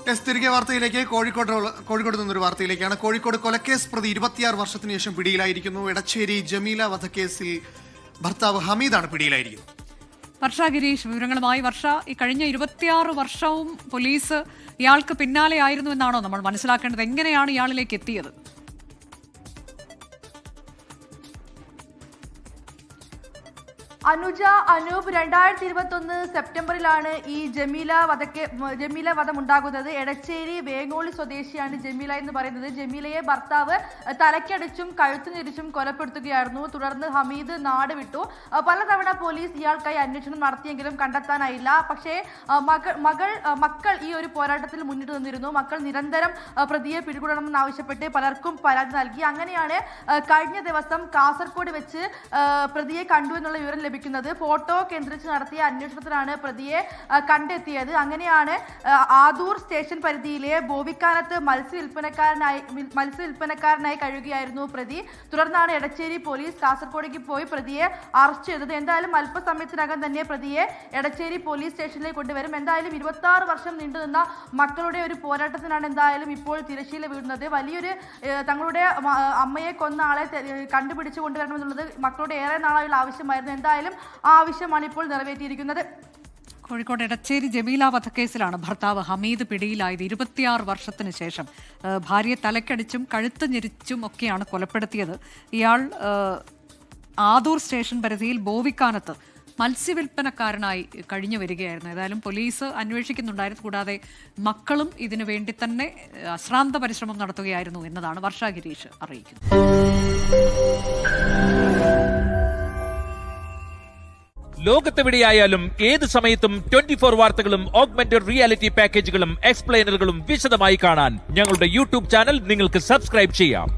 തിരികെ വാർത്തയിലേക്ക്. കോഴിക്കോട് നിന്നൊരു വാർത്തയിലേക്കാണ്. കോഴിക്കോട് കൊലക്കേസ് പ്രതി 26 വർഷത്തിന് ശേഷം പിടിയിലായിരിക്കുന്നു. എടച്ചേരി ജമീല വധക്കേസിൽ ഭർത്താവ് ഹമീദാണ് പിടിയിലായിരിക്കുന്നത്. വർഷ ഗിരീഷ് വിവരങ്ങളുമായി. വർഷ, ഈ കഴിഞ്ഞ 26 വർഷവും പോലീസ് ഇയാൾക്ക് പിന്നാലെ ആയിരുന്നു എന്നാണോ നമ്മൾ മനസ്സിലാക്കേണ്ടത്? എങ്ങനെയാണ് ഇയാളിലേക്ക് എത്തിയത്? അനുജ, അനൂപ് 2021 സെപ്റ്റംബറിലാണ് ഈ ജമീല വധം ഉണ്ടാകുന്നത്. എടച്ചേരി വേങ്ങോളി സ്വദേശിയാണ് ജമീല എന്ന് പറയുന്നത്. ജമീലയെ ഭർത്താവ് തലക്കടിച്ചും കഴുത്തു ഞെരിച്ചും കൊലപ്പെടുത്തുകയായിരുന്നു. തുടർന്ന് ഹമീദ് നാട് വിട്ടു. പലതവണ പോലീസ് ഇയാൾക്കായി അന്വേഷണം നടത്തിയെങ്കിലും കണ്ടെത്താനായില്ല. പക്ഷേ മക്കൾ ഈ ഒരു പോരാട്ടത്തിൽ മുന്നിട്ട് നിന്നിരുന്നു. മക്കൾ നിരന്തരം പ്രതിയെ പിടികൂടണമെന്നാവശ്യപ്പെട്ട് പലർക്കും പരാതി നൽകി. അങ്ങനെയാണ് കഴിഞ്ഞ ദിവസം കാസർഗോഡ് വെച്ച് പ്രതിയെ കണ്ടു എന്നുള്ള വിവരം ലഭിക്കുന്നത്. ഫോട്ടോ കേന്ദ്രീകരിച്ച് നടത്തിയ അന്വേഷണത്തിലാണ് പ്രതിയെ കണ്ടെത്തിയത്. അങ്ങനെയാണ് ആദൂർ സ്റ്റേഷൻ പരിധിയിലെ ബോവിക്കാനത്ത് മത്സ്യവില്പനക്കാരനായി കഴിയുകയായിരുന്നു പ്രതി. തുടർന്നാണ് എടച്ചേരി പോലീസ് കാസർഗോഡേക്ക് പോയി പ്രതിയെ അറസ്റ്റ് ചെയ്തത്. എന്തായാലും അല്പസമയത്തിനകം തന്നെ പ്രതിയെ എടച്ചേരി പോലീസ് സ്റ്റേഷനിലേക്ക് കൊണ്ടുവരും. എന്തായാലും 26 വർഷം നീണ്ടുനിന്ന മക്കളുടെ ഒരു പോരാട്ടത്തിനാണ് എന്തായാലും ഇപ്പോൾ തിരശ്ശീല വീഴുന്നത്. വലിയൊരു തങ്ങളുടെ അമ്മയെ കൊന്ന ആളെ കണ്ടുപിടിച്ചു കൊണ്ടുവരണമെന്നുള്ളത് മക്കളുടെ ഏറെ നാളായുള്ള ആവശ്യമായിരുന്നു. എന്തായാലും ആ ആവശ്യമാണ് ഇപ്പോൾ നിറവേറ്റിയിരിക്കുന്നത്. കോഴിക്കോട് എടച്ചേരി ജമീല വധക്കേസിലാണ് ഭർത്താവ് ഹമീദ് പിടിയിലായത്. 26 വർഷത്തിന് ശേഷം ഭാര്യയെ തലക്കടിച്ചും കഴുത്ത് ഞെരിച്ചും ഒക്കെയാണ് കൊലപ്പെടുത്തിയത്. ഇയാൾ ആദൂർ സ്റ്റേഷൻ പരിധിയിൽ ബോവിക്കാനത്ത് മത്സ്യവില്പനക്കാരനായി കഴിഞ്ഞു വരികയായിരുന്നു. ഏതായാലും പോലീസ് അന്വേഷിക്കുന്നുണ്ടായിരുന്നു. കൂടാതെ മക്കളും ഇതിനു വേണ്ടി തന്നെ അശ്രാന്ത പരിശ്രമം നടത്തുകയായിരുന്നു എന്നതാണ് വർഷ ഗിരീഷ് അറിയിക്കുന്നത്. ലോകത്തെവിടെയായാലും ഏത് സമയത്തും 24 വാർത്തകളും ഓഗ്മെന്റഡ് റിയാലിറ്റി പാക്കേജുകളും എക്സ്പ്ലെയിനറുകളും വിശദമായി കാണാൻ ഞങ്ങളുടെ യൂട്യൂബ് ചാനൽ നിങ്ങൾക്ക് സബ്സ്ക്രൈബ് ചെയ്യാം.